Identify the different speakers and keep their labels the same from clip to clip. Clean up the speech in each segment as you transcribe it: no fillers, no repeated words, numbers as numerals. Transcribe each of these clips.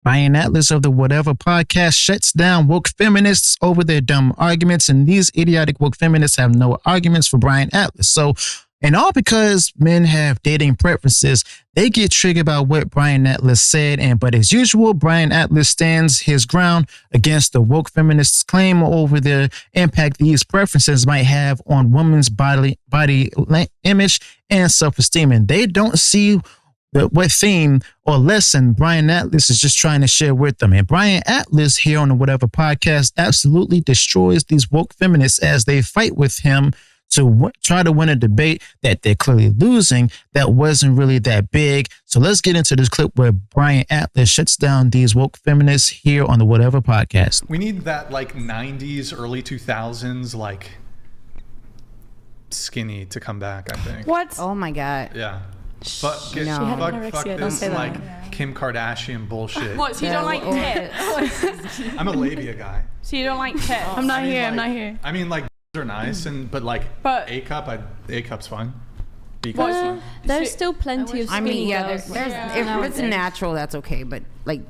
Speaker 1: Brian Atlas of the Whatever podcast shuts down woke feminists over their dumb arguments, and these idiotic woke feminists have no arguments for Brian Atlas. So, and all because men have dating preferences, they get triggered by what Brian Atlas said. But as usual, Brian Atlas stands his ground against the woke feminists' claim over the impact these preferences might have on women's body image and self-esteem. And they don't see what theme or lesson Brian Atlas is just trying to share with them. And Brian Atlas here on the Whatever podcast absolutely destroys these woke feminists as they fight with him to try to win a debate that they're clearly losing that wasn't really that big. So let's get into this clip where Brian Atlas shuts down these woke feminists here on the Whatever podcast.
Speaker 2: We need that like 90s, early 2000s, like skinny to come back, I think.
Speaker 3: What?
Speaker 4: Oh my God.
Speaker 2: Yeah.
Speaker 3: No. She had anorexia,
Speaker 2: Fuck
Speaker 3: don't
Speaker 2: this
Speaker 3: say that.
Speaker 2: like Kim Kardashian bullshit.
Speaker 5: What, so you don't like tits?
Speaker 2: I'm a labia guy.
Speaker 5: So you don't like tits?
Speaker 3: I'm not here.
Speaker 2: I mean, like, are nice, but A cup's fine. B cup's fine.
Speaker 6: There's still plenty of skinny
Speaker 4: I mean, yeah,
Speaker 6: girls.
Speaker 4: if it's natural, that's okay. But like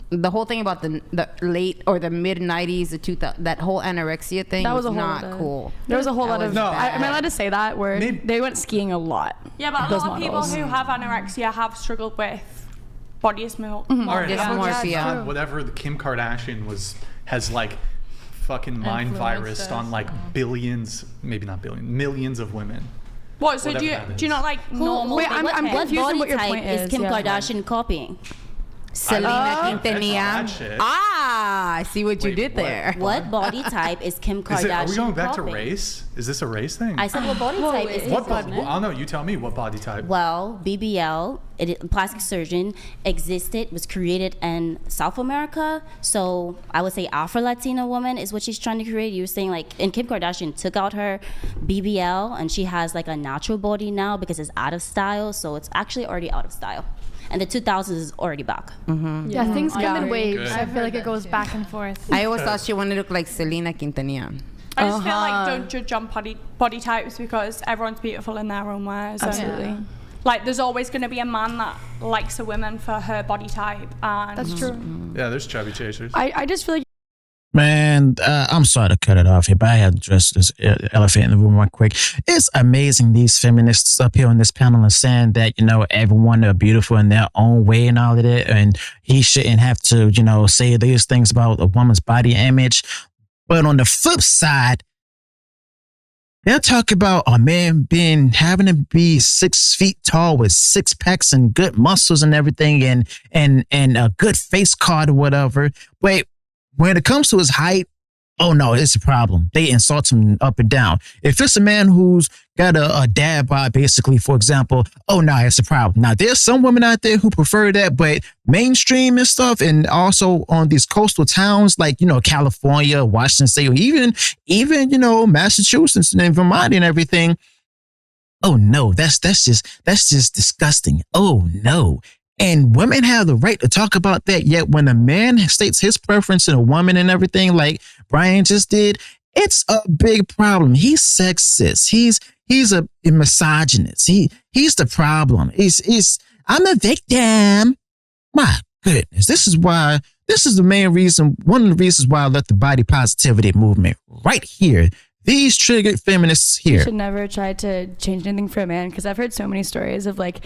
Speaker 4: the whole thing about the late or the mid 90s, the 2000, that whole anorexia thing
Speaker 3: That was
Speaker 4: not cool.
Speaker 3: There was a whole lot of.
Speaker 2: No.
Speaker 3: Am I allowed to say that word? They went skiing a lot.
Speaker 5: Yeah, but a
Speaker 3: those
Speaker 5: lot of people
Speaker 3: models.
Speaker 5: who have anorexia have struggled with body dysmorphia.
Speaker 2: All right,
Speaker 4: Dysmorphia.
Speaker 2: whatever the Kim Kardashian has like fucking mind virus on like billions, maybe not billions, millions of women.
Speaker 5: What? So
Speaker 2: Whatever
Speaker 5: do you not like normal?
Speaker 3: Wait, I'm
Speaker 6: what
Speaker 3: confused on
Speaker 6: body
Speaker 3: what your
Speaker 6: type
Speaker 3: point
Speaker 6: is Kim
Speaker 3: Yeah.
Speaker 6: Kardashian copying?
Speaker 4: Selena
Speaker 2: That
Speaker 4: Quintanilla.
Speaker 2: shit.
Speaker 4: I see what you
Speaker 2: Wait,
Speaker 4: did
Speaker 2: what?
Speaker 4: there.
Speaker 6: What body type is Kim Kardashian
Speaker 2: Are we going back to
Speaker 6: copying?
Speaker 2: race? Is this a race thing?
Speaker 6: I said what body type is Kim
Speaker 2: I
Speaker 6: Kardashian?
Speaker 2: don't know. You tell me what body type.
Speaker 6: Well, BBL, plastic surgeon, was created in South America. So I would say Afro-Latina woman is what she's trying to create. You were saying like, and Kim Kardashian took out her BBL and she has like a natural body now because it's out of style. So it's actually already out of style. And the 2000s is already back.
Speaker 3: Yeah, things come in waves.
Speaker 2: Good.
Speaker 7: I feel like it goes back and forth.
Speaker 4: I always thought she wanted to look like Selena Quintanilla.
Speaker 5: I just feel like don't judge on body types because everyone's beautiful in their own ways.
Speaker 3: Absolutely.
Speaker 5: Like there's always going to be a man that likes a woman for her body type. And
Speaker 3: That's true.
Speaker 2: Yeah, there's chubby chasers.
Speaker 3: I just feel like
Speaker 1: Man, I'm sorry to cut it off here, but I have to address this elephant in the room right quick. It's amazing these feminists up here on this panel are saying that, everyone are beautiful in their own way and all of that. And he shouldn't have to, say these things about a woman's body image. But on the flip side, they'll talk about a man having to be 6 feet tall with six packs and good muscles and everything and a good face card or whatever. Wait. When it comes to his height, oh no, it's a problem. They insult him up and down. If it's a man who's got a dad bod, basically, for example, oh no, it's a problem. Now, there's some women out there who prefer that, but mainstream and stuff, and also on these coastal towns like, California, Washington State, or even, Massachusetts and Vermont and everything. Oh no, that's just disgusting. Oh no. And women have the right to talk about that. Yet when a man states his preference in a woman and everything, like Brian just did, it's a big problem. He's sexist. He's a misogynist. He's the problem. I'm a victim. My goodness, this is the main reason. One of the reasons why I left the body positivity movement right here. These triggered feminists here.
Speaker 3: You should never try to change anything for a man, because I've heard so many stories of like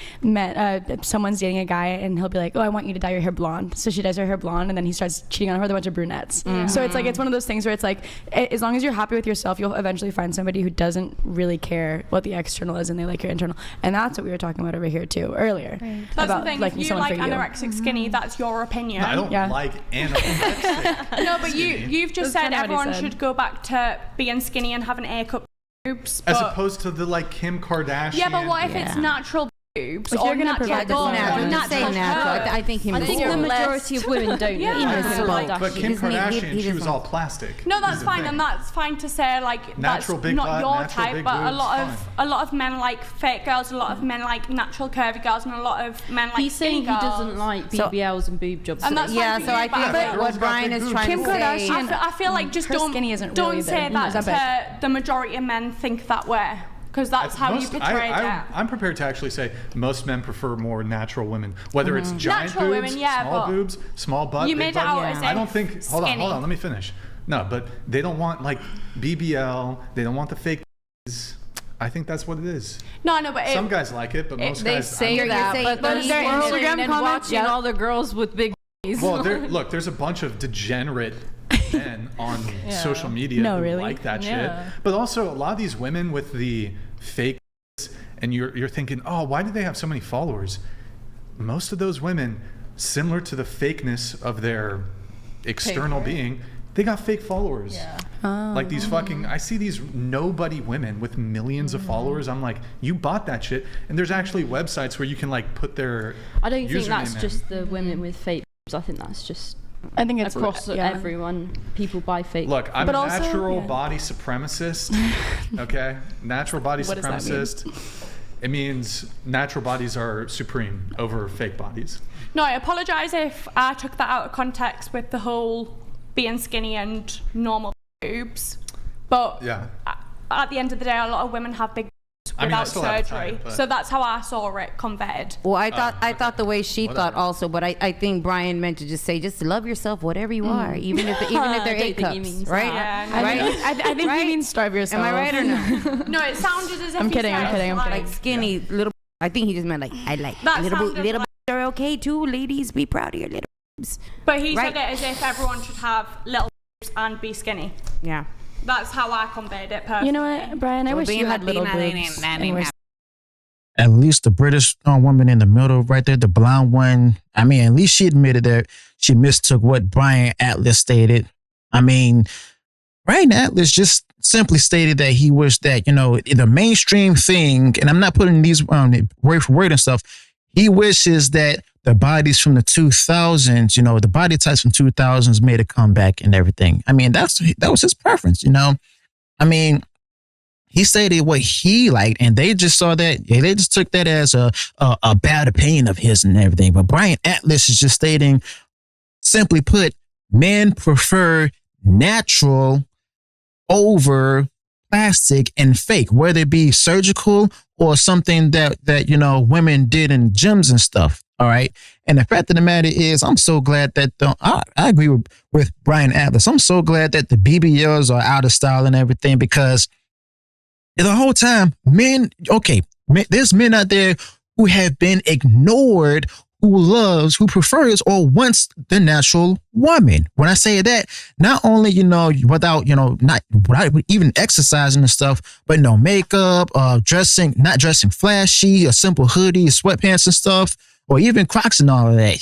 Speaker 3: someone's dating a guy and he'll be like, oh, I want you to dye your hair blonde. So she dyes her hair blonde and then he starts cheating on her with a bunch of brunettes. Mm-hmm. So it's one of those things where it's like, as long as you're happy with yourself, you'll eventually find somebody who doesn't really care what the external is and they like your internal. And that's what we were talking about over here too earlier.
Speaker 5: Right. That's the thing. If you like anorexic skinny, that's your opinion.
Speaker 2: No, I don't like anorexic.
Speaker 5: No, but you've just said everyone should go back to being skinny and having A-cup boobs.
Speaker 2: As opposed to the Kim Kardashian.
Speaker 5: Yeah, but what if it's natural boobs?
Speaker 3: If you're gonna provide
Speaker 4: natural. I think
Speaker 6: the majority of women don't.
Speaker 2: But Kim Kardashian, she was all plastic.
Speaker 5: No, that's fine, and that's fine to say like
Speaker 2: natural
Speaker 5: that's
Speaker 2: big
Speaker 5: not
Speaker 2: butt,
Speaker 5: your type, but
Speaker 2: boobs,
Speaker 5: a lot of men like fake girls, a lot of men like natural curvy girls, and a lot of men like
Speaker 6: He's saying
Speaker 5: skinny girls.
Speaker 6: He doesn't like BBLs and boob jobs.
Speaker 5: And that's
Speaker 4: I think what Brian is trying
Speaker 3: Kim
Speaker 4: to say.
Speaker 3: Kardashian,
Speaker 5: I feel like just
Speaker 3: her skinny isn't
Speaker 5: don't
Speaker 3: really
Speaker 5: say
Speaker 3: big.
Speaker 5: that to the majority of men think that way. Because that's how you portray it.
Speaker 2: I'm prepared to actually say most men prefer more natural women, whether it's giant
Speaker 5: Natural
Speaker 2: boobs,
Speaker 5: women, yeah,
Speaker 2: small
Speaker 5: but
Speaker 2: boobs, small butt,
Speaker 5: you
Speaker 2: big
Speaker 5: made it
Speaker 2: butt.
Speaker 5: out as
Speaker 2: I don't think. Hold
Speaker 5: skinny.
Speaker 2: on. Let me finish. No, but they don't want like BBL. They don't want the fake. I think that's what it is.
Speaker 5: No, but
Speaker 2: some guys like it, but most
Speaker 7: they
Speaker 2: guys.
Speaker 7: say that, but
Speaker 3: their
Speaker 7: they're
Speaker 3: Instagram
Speaker 7: and
Speaker 3: comments,
Speaker 7: watching all the girls with big.
Speaker 2: Well, there's a bunch of degenerate men on social media who like that shit. But also a lot of these women with the fake, and you're thinking, oh, why do they have so many followers? Most of those women, similar to the fakeness of their external being, they got fake followers. Yeah. Like these fucking, I see these nobody women with millions of followers. I'm like, you bought that shit. And there's actually websites where you can like put their
Speaker 8: I don't think that's
Speaker 2: in.
Speaker 8: just the women with fake boobs. I think that's just
Speaker 3: it's
Speaker 8: across everyone. People buy fake.
Speaker 2: Look, I'm
Speaker 3: but
Speaker 2: a
Speaker 3: also,
Speaker 2: natural body supremacist. Okay? Natural body supremacist. It means natural bodies are supreme over fake bodies.
Speaker 5: No, I apologise if I took that out of context with the whole being skinny and normal boobs. But at the end of the day, a lot of women have big boobs without surgery. So that's how I saw it converted.
Speaker 4: Well, I thought the way she thought also, but I think Brian meant to just say, just love yourself, whatever you are, even if they're A cups, right?
Speaker 5: Yeah,
Speaker 3: I think he means starve yourself.
Speaker 4: Am I right or no?
Speaker 5: No, it sounded as if
Speaker 3: I'm kidding.
Speaker 4: Like skinny little. I think he just meant like I like little are okay too. Ladies, be proud of your little boobs.
Speaker 5: But he said it as if everyone should have little boobs and be skinny.
Speaker 4: Yeah.
Speaker 5: That's how I conveyed it personally.
Speaker 3: You know what, Brian? I wish you had little boobs.
Speaker 1: At least the British woman in the middle right there, the blonde one. I mean, at least she admitted that she mistook what Brian Atlas stated. I mean, Brian Atlas just simply stated that he wished that, the mainstream thing, and I'm not putting these word for word and stuff, he wishes that the bodies from the 2000s, the body types from 2000s made a comeback and everything. I mean, that was his preference, I mean, he stated what he liked, and they just saw that, they just took that as a bad opinion of his and everything. But Brian Atlas is just stating, simply put, men prefer natural over plastic and fake, whether it be surgical or something that women did in gyms and stuff. All right. And the fact of the matter is, I'm so glad that I agree with Brian Atlas. I'm so glad that the BBLs are out of style and everything, because the whole time, there's men out there who have been ignored, who prefers or wants the natural woman. When I say that, not only, without even exercising and stuff, but no makeup, not dressing flashy, a simple hoodie, sweatpants and stuff, or even Crocs and all of that.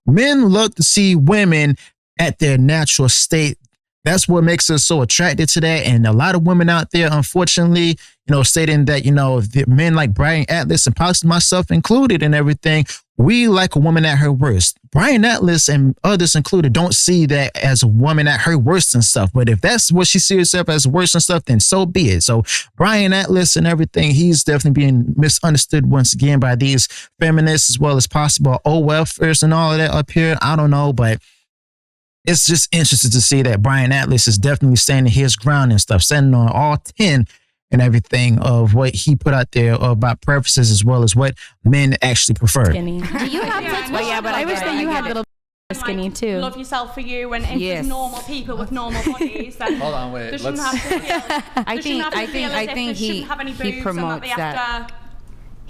Speaker 1: Men love to see women at their natural state. That's what makes us so attracted to that. And a lot of women out there, unfortunately, stating that, the men like Brian Atlas and possibly myself included and everything, we like a woman at her worst. Brian Atlas and others included don't see that as a woman at her worst and stuff. But if that's what she sees herself as worst and stuff, then so be it. So Brian Atlas and everything, he's definitely being misunderstood once again by these feminists as well as possible welfares and all of that up here. I don't know, but it's just interesting to see that Brian Atlas is definitely standing his ground and stuff, standing on all 10 and everything of what he put out there about preferences as well as what men actually prefer.
Speaker 3: Skinny.
Speaker 6: Do you have tits?
Speaker 3: But I wish that you had little skinny too.
Speaker 5: Love yourself for you, and if there's normal people with normal bodies, then
Speaker 2: hold on, wait.
Speaker 5: They shouldn't have to feel.
Speaker 4: I think he promotes that.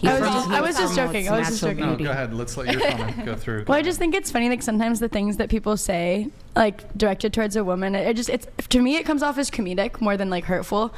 Speaker 3: I was just joking.
Speaker 2: No, go ahead. Let's let your comment go through.
Speaker 3: Well, I just think it's funny, like sometimes the things that people say, like directed towards a woman, it's to me it comes off as comedic more than like hurtful,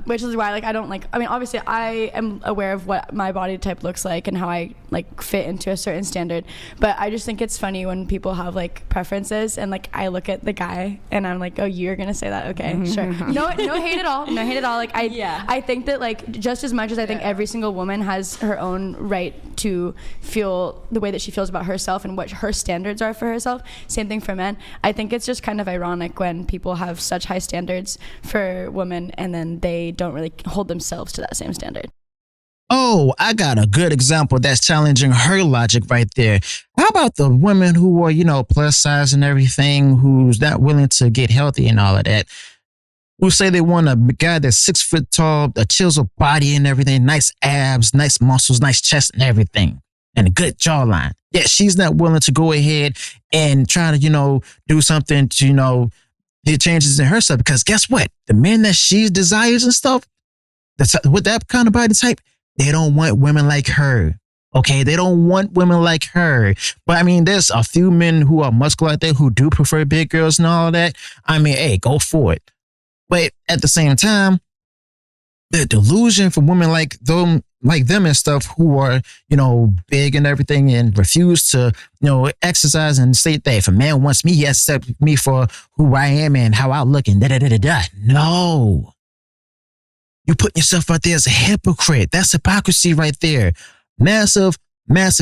Speaker 3: which is why I don't like. I mean, obviously I am aware of what my body type looks like and how I like fit into a certain standard, but I just think it's funny when people have like preferences and like I look at the guy and I'm like, oh, you're gonna say that? Okay, sure. No hate at all. No hate at all. Like I think that like just as much as I think every single woman has her own right to feel the way that she feels about herself and what her standards are for herself. Same thing for men. I think it's just kind of ironic when people have such high standards for women and then they don't really hold themselves to that same standard.
Speaker 1: Oh, I got a good example that's challenging her logic right there. How about the women who are, plus size and everything, who's not willing to get healthy and all of that? who say they want a guy that's 6 foot tall, a chiseled body and everything, nice abs, nice muscles, nice chest and everything, and a good jawline. Yet she's not willing to go ahead and try to, do something to, get changes in herself. Because guess what? The men that she desires and stuff, with that kind of body type, they don't want women like her. Okay, they don't want women like her. But I mean, there's a few men who are muscular out there who do prefer big girls and all that. I mean, hey, go for it. But at the same time, the delusion for women like them and stuff who are, big and everything and refuse to, exercise and state that if a man wants me, he accepts me for who I am and how I look and da-da-da-da-da. No. You put yourself out there as a hypocrite. That's hypocrisy right there. Massive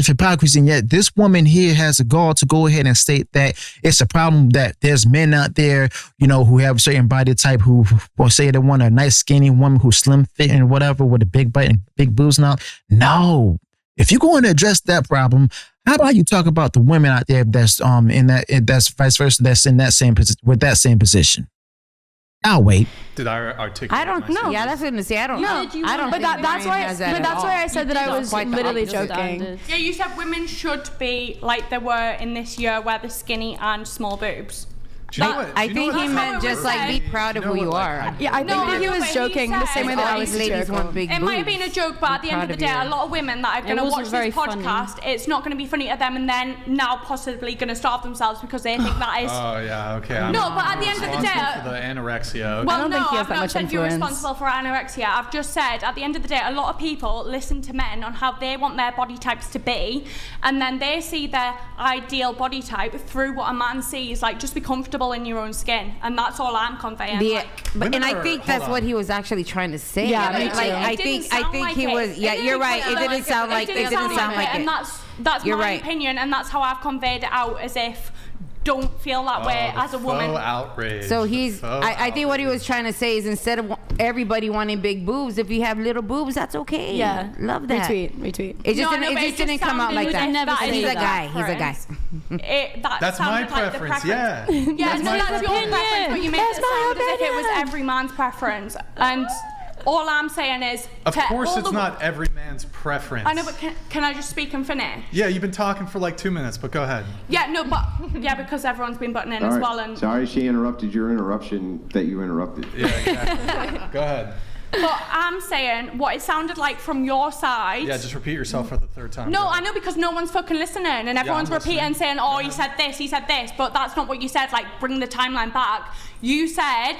Speaker 1: hypocrisy. And yet this woman here has a gall to go ahead and state that it's a problem that there's men out there, who have a certain body type who will say they want a nice skinny woman who's slim fit and whatever with a big butt and big boobs and all. No. If you're going to address that problem, how about you talk about the women out there that's that's vice versa, that's in that same with that same position? I'll wait.
Speaker 2: Did I articulate?
Speaker 4: I don't know. Yeah, that's what I'm gonna say. I don't know. I don't.
Speaker 3: But that's why I said that I was literally joking.
Speaker 5: Yeah, you said women should be like they were in this year, where they're skinny and small boobs.
Speaker 4: I think he meant just be proud of who you are.
Speaker 3: Yeah, I think that he was joking the same way that I was
Speaker 4: ladies want big boobs.
Speaker 5: It might have been a joke, but at the end of the day, a lot of women that are going to watch this podcast, it's not going to be funny to them, and then now possibly going to starve themselves because they think that is.
Speaker 2: Oh yeah, okay.
Speaker 5: No, but at the end of the day,
Speaker 2: for the anorexia. Okay.
Speaker 5: Well,
Speaker 3: I don't think he has that much
Speaker 5: said
Speaker 3: influence.
Speaker 5: you're responsible for anorexia. I've just said at the end of the day, a lot of people listen to men on how they want their body types to be, and then they see their ideal body type through what a man sees. Like, just be comfortable in your own skin. And that's all I'm conveying.
Speaker 4: I think that's what he was actually trying to say.
Speaker 3: Yeah,
Speaker 4: I think he was. Yeah, you're right. It didn't sound like it.
Speaker 5: And that's my opinion, and that's how I've conveyed it out, as if don't feel that way as a woman.
Speaker 2: Outrage.
Speaker 4: So I think what he was trying to say is, instead of everybody wanting big boobs, if you have little boobs, that's okay.
Speaker 3: Yeah,
Speaker 4: love that.
Speaker 3: Retweet.
Speaker 4: It just didn't come out like that. He's a guy.
Speaker 2: That's my preference. Yeah.
Speaker 5: Yeah, that's your preference, but you made it sound as if it was every man's preference. And all I'm saying is,
Speaker 2: of course, it's not every man's preference.
Speaker 5: I know, but can I just speak and finish?
Speaker 2: Yeah, you've been talking for like 2 minutes, but go ahead.
Speaker 5: Yeah, no, but because everyone's been butting in as well. And
Speaker 9: sorry, she interrupted your interruption that you interrupted.
Speaker 2: Yeah, exactly. Go ahead.
Speaker 5: But I'm saying what it sounded like from your side.
Speaker 2: Yeah, just repeat yourself for the third time.
Speaker 5: No, I know, because no one's fucking listening, and everyone's repeating and saying, oh, he said this, but that's not what you said. Like, bring the timeline back. You said,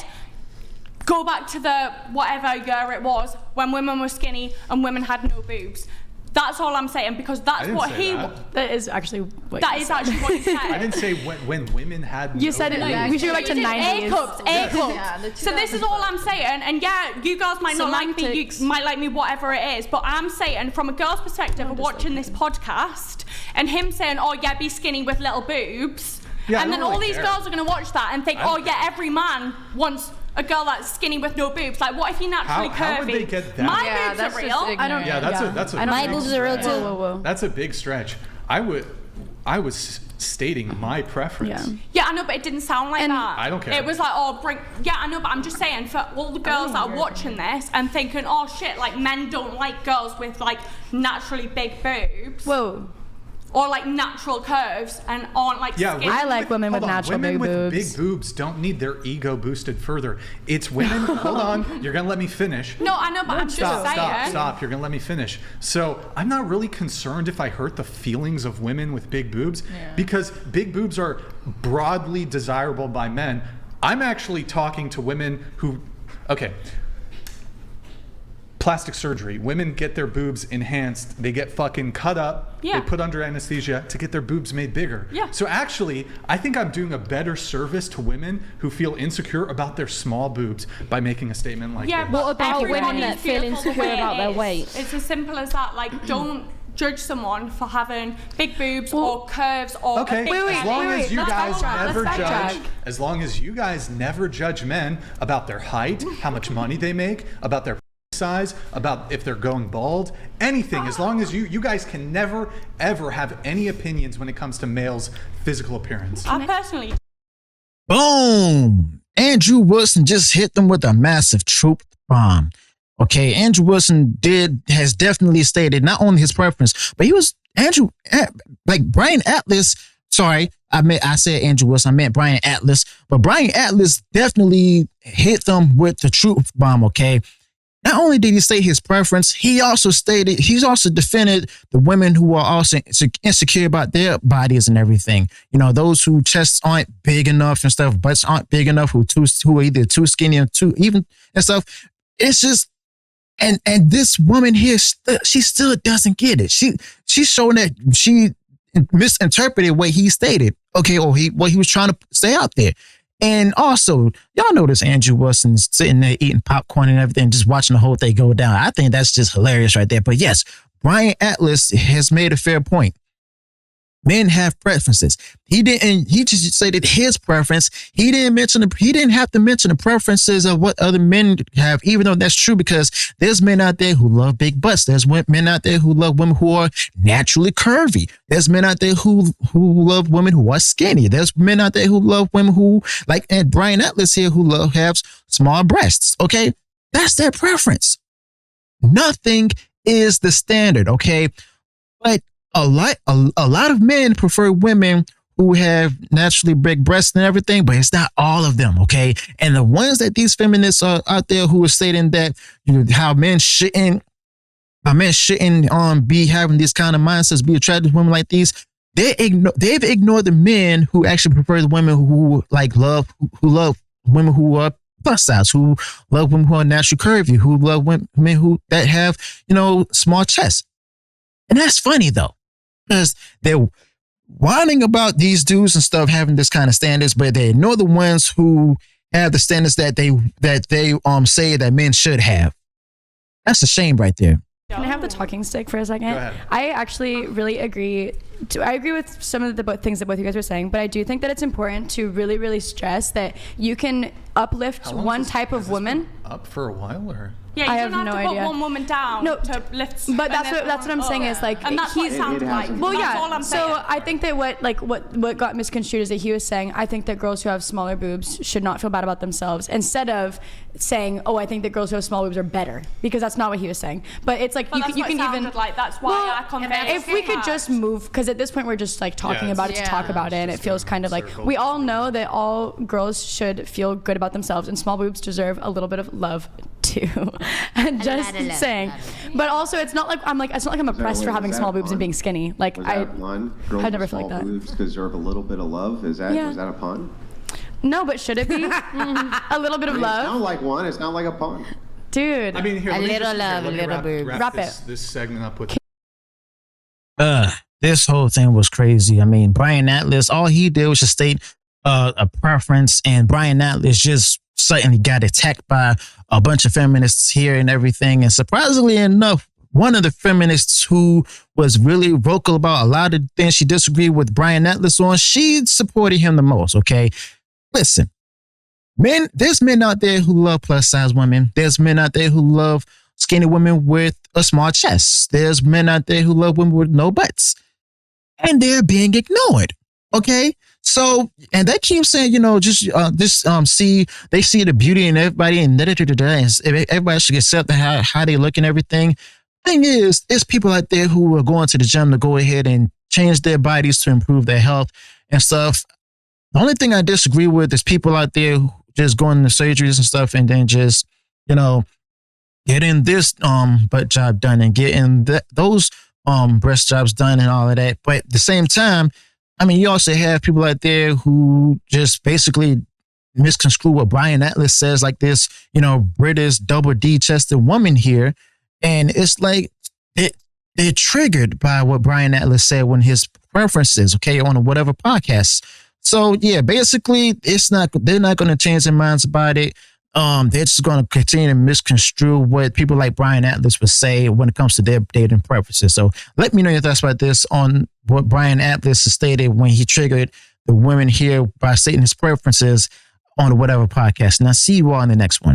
Speaker 5: go back to the whatever year it was when women were skinny and women had no boobs. That's all I'm saying, because that's what he.
Speaker 3: That is actually what
Speaker 5: that is actually what he said.
Speaker 2: I didn't say when women had.
Speaker 3: You said it. We should go back to 90s.
Speaker 5: A cups. Yeah, so this is all I'm saying, and yeah, you girls might not like me. You might like me, whatever it is. But I'm saying, from a girl's perspective, of watching this podcast and him saying, "Oh yeah, be skinny with little boobs," and then all these girls are gonna watch that and think, "Oh yeah, every man wants a girl that's skinny with no boobs." Like, what if you're naturally curvy?
Speaker 2: How would they get that?
Speaker 5: My boobs are real.
Speaker 3: I don't.
Speaker 2: Yeah, that's a.
Speaker 6: My boobs are real too.
Speaker 3: Whoa.
Speaker 2: That's a big stretch. I was stating my preference.
Speaker 5: Yeah, I know, but it didn't sound like that.
Speaker 2: I don't care.
Speaker 5: It was like, oh, yeah, I know, but I'm just saying, for all the girls that are watching this and thinking, oh shit, like, men don't like girls with like naturally big boobs.
Speaker 3: Whoa.
Speaker 5: Or like natural curves and aren't like skinny.
Speaker 3: I like women with natural big boobs.
Speaker 2: Women with big boobs don't need their ego boosted further. It's women. Hold on, you're gonna let me finish.
Speaker 5: No, I know, but I'm just saying.
Speaker 2: Stop. You're gonna let me finish. So I'm not really concerned if I hurt the feelings of women with big boobs, because big boobs are broadly desirable by men. I'm actually talking to women who, plastic surgery. Women get their boobs enhanced. They get fucking cut up.
Speaker 5: Yeah.
Speaker 2: They put under anesthesia to get their boobs made bigger.
Speaker 5: Yeah.
Speaker 2: So actually, I think I'm doing a better service to women who feel insecure about their small boobs by making a statement like this.
Speaker 8: What about
Speaker 5: Everybody's
Speaker 8: women that feel
Speaker 5: beautiful
Speaker 8: insecure
Speaker 5: the way
Speaker 8: about
Speaker 5: it
Speaker 8: their
Speaker 5: is.
Speaker 8: weight?
Speaker 5: It's as simple as that. Like, don't judge someone for having big boobs or curves or
Speaker 2: okay.
Speaker 5: a big
Speaker 2: As long as you guys never
Speaker 3: Let's
Speaker 2: judge,
Speaker 3: backtrack.
Speaker 2: as long as you guys never judge men about their height, how much money they make, about their size, about if they're going bald, anything, as long as you guys can never ever have any opinions when it comes to males' physical appearance.
Speaker 5: I personally.
Speaker 1: Boom. Andrew Wilson just hit them with a massive truth bomb. Okay, Andrew Wilson has definitely stated not only his preference, but he was Brian Atlas. Sorry, I said Andrew Wilson. I meant Brian Atlas, but Brian Atlas definitely hit them with the truth bomb. Okay, not only did he state his preference, he's also defended the women who are also insecure about their bodies and everything. You know, those whose chests aren't big enough and stuff, butts aren't big enough, who are either too skinny or too even and stuff. It's just. And this woman here, she still doesn't get it. She's showing that she misinterpreted what he stated. Okay, or what he was trying to say out there. And also, y'all notice Andrew Wilson's sitting there eating popcorn and everything, just watching the whole thing go down. I think that's just hilarious right there. But yes, Brian Atlas has made a fair point. Men have preferences. He just stated his preference. He didn't have to mention the preferences of what other men have, even though that's true, because there's men out there who love big butts. There's men out there who love women who are naturally curvy. There's men out there who love women who are skinny. There's men out there who love women who, like and Brian Atlas here, who have small breasts. Okay. That's their preference. Nothing is the standard. Okay. But a lot of men prefer women who have naturally big breasts and everything, but it's not all of them, okay? And the ones that these feminists are out there who are stating that, you know, how men shouldn't be having these kind of mindsets, be attracted to women like these. They've ignored the men who actually prefer the women who love women who are plus size, who love women who are naturally curvy, who love women that have, you know, small chests. And that's funny though, because they're whining about these dudes and stuff having this kind of standards, but they ignore the ones who have the standards that they say that men should have. That's a shame right there.
Speaker 3: Can I have the talking stick for a second?
Speaker 2: Go ahead.
Speaker 3: I actually really agree. I agree with some of the things that both you guys were saying, but I do think that it's important to really, really stress that you can uplift one type of woman.
Speaker 2: Up for a while, or?
Speaker 5: Yeah, you don't have to put one woman down to lift.
Speaker 3: But that's what I'm saying is like,
Speaker 5: and that's what it sounded like.
Speaker 3: Well, yeah.
Speaker 5: That's all I'm saying.
Speaker 3: So I think that what got misconstrued is that he was saying, I think that girls who have smaller boobs should not feel bad about themselves, instead of saying, oh, I think that girls who have small boobs are better, because that's not what he was saying. But it's like, you can even
Speaker 5: like, that's why I convey.
Speaker 3: If we could just move, because at this point we're just like talking about it to talk about it, and it feels kind of like we all know that all girls should feel good about themselves, and small boobs deserve a little bit of love too. And just saying, but also it's not like I'm oppressed for having small boobs and being skinny. Like I never feel like that.
Speaker 9: Boobs deserve a little bit of love. Is that a pun?
Speaker 3: No, but should it be a little bit of love?
Speaker 9: It's not like one. It's not like a pun.
Speaker 3: Dude,
Speaker 2: I mean, here,
Speaker 4: a little love, a little boobs.
Speaker 3: Wrap
Speaker 2: this segment up with.
Speaker 1: This whole thing was crazy. I mean, Brian Atlas, all he did was just state a preference, and Brian Atlas just suddenly got attacked by a bunch of feminists here and everything. And surprisingly enough, one of the feminists who was really vocal about a lot of things she disagreed with Brian Atlas on, she supported him the most. Okay, listen, there's men out there who love plus size women. There's men out there who love skinny women with a small chest. There's men out there who love women with no butts, and they're being ignored. Okay. So, and they keep saying, you know, they see the beauty in everybody, and everybody should accept how they look and everything. Thing is, there's people out there who are going to the gym to go ahead and change their bodies to improve their health and stuff. The only thing I disagree with is people out there who just going to surgeries and stuff, and then just, you know, getting this butt job done and getting those breast jobs done and all of that. But at the same time, I mean, you also have people out there who just basically misconstrue what Brian Atlas says, like this, you know, British double D-chested woman here. And it's like they're triggered by what Brian Atlas said when his preferences, okay, on whatever podcast. So yeah, basically they're not going to change their minds about it. They're just going to continue to misconstrue what people like Brian Atlas would say when it comes to their dating preferences. So let me know your thoughts about this on what Brian Atlas stated when he triggered the women here by stating his preferences on whatever podcast. And I'll see you all in the next one.